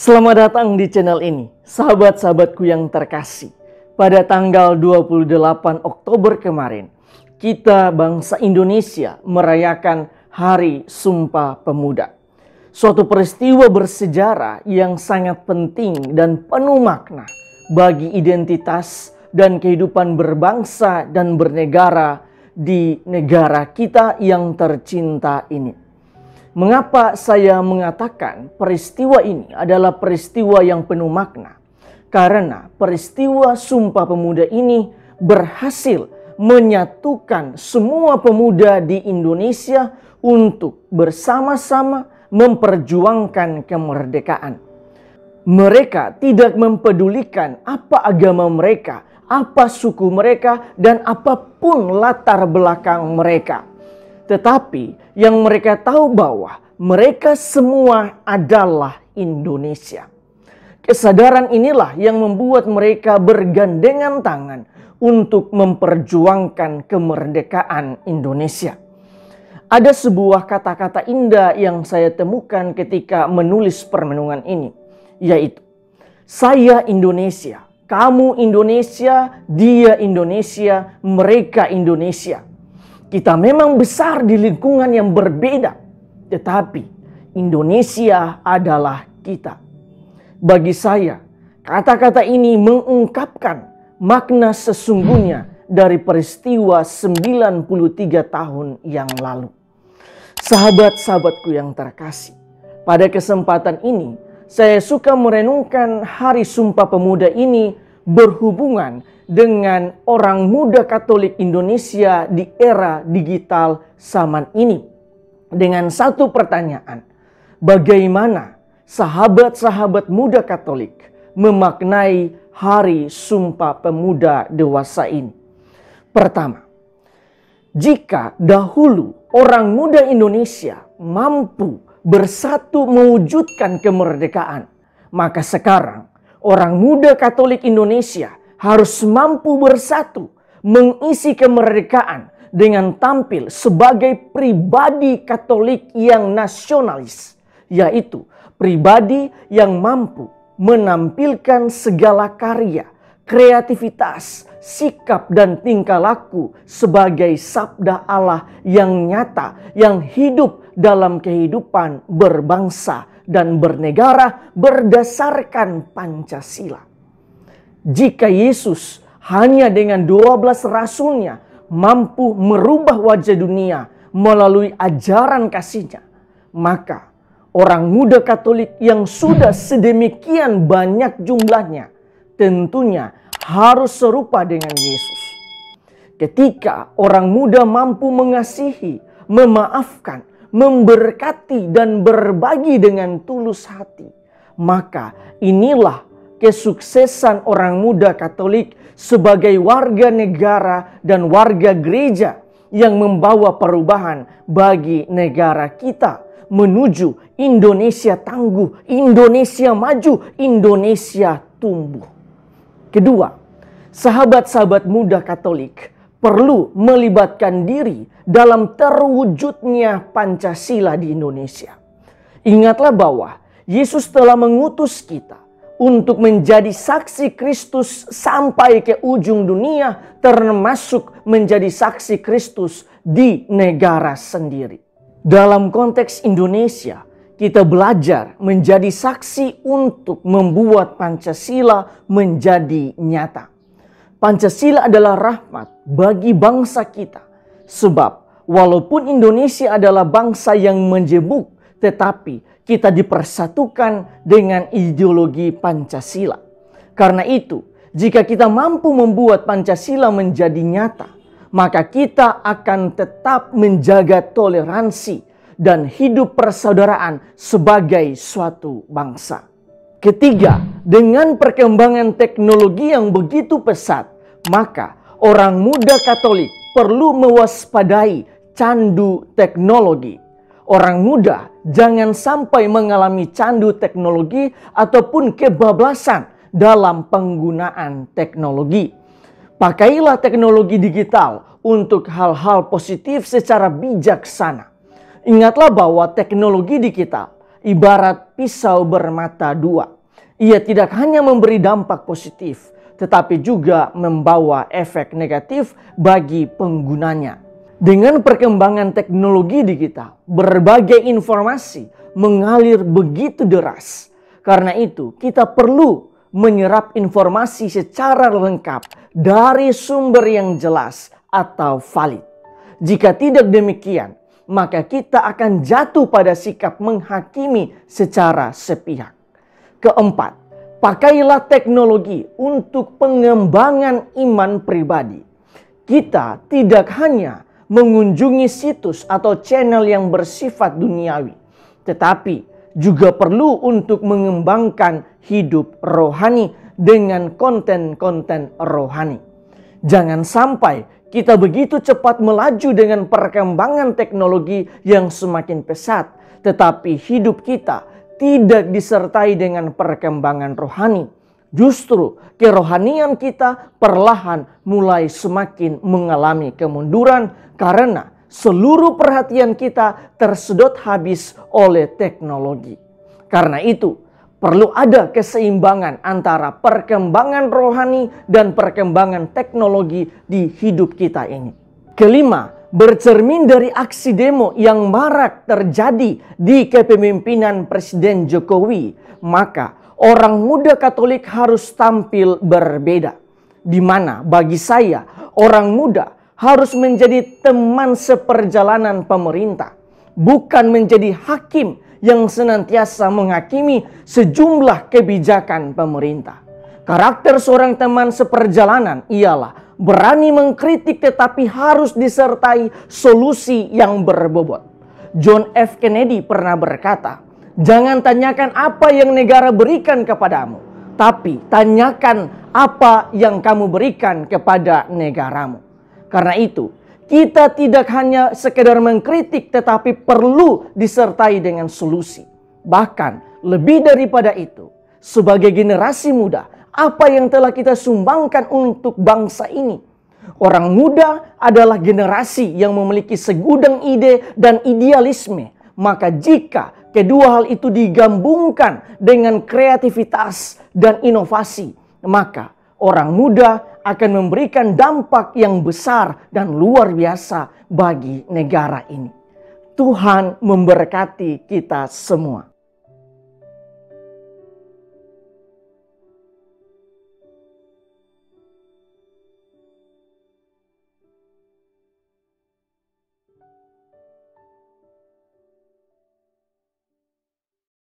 Selamat datang di channel ini, sahabat-sahabatku yang terkasih. Pada tanggal 28 Oktober kemarin, kita bangsa Indonesia merayakan Hari Sumpah Pemuda. Suatu peristiwa bersejarah yang sangat penting dan penuh makna bagi identitas dan kehidupan berbangsa dan bernegara di negara kita yang tercinta ini. Mengapa saya mengatakan peristiwa ini adalah peristiwa yang penuh makna? Karena peristiwa Sumpah Pemuda ini berhasil menyatukan semua pemuda di Indonesia untuk bersama-sama memperjuangkan kemerdekaan. Mereka tidak mempedulikan apa agama mereka, apa suku mereka, dan apapun latar belakang mereka. Tetapi yang mereka tahu bahwa mereka semua adalah Indonesia. Kesadaran inilah yang membuat mereka bergandengan tangan untuk memperjuangkan kemerdekaan Indonesia. Ada sebuah kata-kata indah yang saya temukan ketika menulis permenungan ini, yaitu saya Indonesia, kamu Indonesia, dia Indonesia, mereka Indonesia. Kita memang besar di lingkungan yang berbeda, tetapi Indonesia adalah kita. Bagi saya, kata-kata ini mengungkapkan makna sesungguhnya dari peristiwa 93 tahun yang lalu. Sahabat-sahabatku yang terkasih, pada kesempatan ini saya suka merenungkan Hari Sumpah Pemuda ini berhubungan dengan orang muda Katolik Indonesia di era digital zaman ini. Dengan satu pertanyaan, bagaimana sahabat-sahabat muda Katolik memaknai Hari Sumpah Pemuda dewasa ini? Pertama, jika dahulu orang muda Indonesia mampu bersatu mewujudkan kemerdekaan, maka sekarang orang muda Katolik Indonesia harus mampu bersatu mengisi kemerdekaan dengan tampil sebagai pribadi Katolik yang nasionalis, yaitu pribadi yang mampu menampilkan segala karya, kreativitas, sikap dan tingkah laku sebagai sabda Allah yang nyata, yang hidup dalam kehidupan berbangsa dan bernegara berdasarkan Pancasila. Jika Yesus hanya dengan 12 rasulnya mampu merubah wajah dunia melalui ajaran kasihnya, maka orang muda Katolik yang sudah sedemikian banyak jumlahnya tentunya harus serupa dengan Yesus. Ketika orang muda mampu mengasihi, memaafkan, memberkati dan berbagi dengan tulus hati, maka inilah kesuksesan orang muda Katolik sebagai warga negara dan warga gereja yang membawa perubahan bagi negara kita menuju Indonesia tangguh, Indonesia maju, Indonesia tumbuh. Kedua, sahabat-sahabat muda Katolik perlu melibatkan diri dalam terwujudnya Pancasila di Indonesia. Ingatlah bahwa Yesus telah mengutus kita untuk menjadi saksi Kristus sampai ke ujung dunia, termasuk menjadi saksi Kristus di negara sendiri. Dalam konteks Indonesia, kita belajar menjadi saksi untuk membuat Pancasila menjadi nyata. Pancasila adalah rahmat bagi bangsa kita. Sebab walaupun Indonesia adalah bangsa yang menjebuk, tetapi kita dipersatukan dengan ideologi Pancasila. Karena itu, jika kita mampu membuat Pancasila menjadi nyata, maka kita akan tetap menjaga toleransi dan hidup persaudaraan sebagai suatu bangsa. Ketiga, dengan perkembangan teknologi yang begitu pesat, Maka orang muda Katolik perlu mewaspadai candu teknologi. Orang muda jangan sampai mengalami candu teknologi ataupun kebablasan dalam penggunaan teknologi. Pakailah teknologi digital untuk hal-hal positif secara bijaksana. Ingatlah bahwa teknologi digital ibarat pisau bermata dua. Ia tidak hanya memberi dampak positif, tetapi juga membawa efek negatif bagi penggunanya. Dengan perkembangan teknologi digital, berbagai informasi mengalir begitu deras. Karena itu, kita perlu menyerap informasi secara lengkap dari sumber yang jelas atau valid. Jika tidak demikian, maka kita akan jatuh pada sikap menghakimi secara sepihak. Keempat, pakailah teknologi untuk pengembangan iman pribadi. Kita tidak hanya mengunjungi situs atau channel yang bersifat duniawi, tetapi juga perlu untuk mengembangkan hidup rohani dengan konten-konten rohani. Jangan sampai kita begitu cepat melaju dengan perkembangan teknologi yang semakin pesat, tetapi hidup kita tidak disertai dengan perkembangan rohani. Justru kerohanian kita perlahan mulai semakin mengalami kemunduran karena seluruh perhatian kita tersedot habis oleh teknologi. Karena itu, perlu ada keseimbangan antara perkembangan rohani dan perkembangan teknologi di hidup kita ini. Kelima, bercermin dari aksi demo yang marak terjadi di kepemimpinan Presiden Jokowi, maka orang muda Katolik harus tampil berbeda. Di mana bagi saya, orang muda harus menjadi teman seperjalanan pemerintah, bukan menjadi hakim yang senantiasa menghakimi sejumlah kebijakan pemerintah. Karakter seorang teman seperjalanan ialah berani mengkritik tetapi harus disertai solusi yang berbobot. John F. Kennedy pernah berkata, "Jangan tanyakan apa yang negara berikan kepadamu, tapi tanyakan apa yang kamu berikan kepada negaramu." Karena itu, kita tidak hanya sekedar mengkritik tetapi perlu disertai dengan solusi. Bahkan lebih daripada itu, sebagai generasi muda, apa yang telah kita sumbangkan untuk bangsa ini? Orang muda adalah generasi yang memiliki segudang ide dan idealisme. Maka jika kedua hal itu digabungkan dengan kreativitas dan inovasi, maka orang muda akan memberikan dampak yang besar dan luar biasa bagi negara ini. Tuhan memberkati kita semua.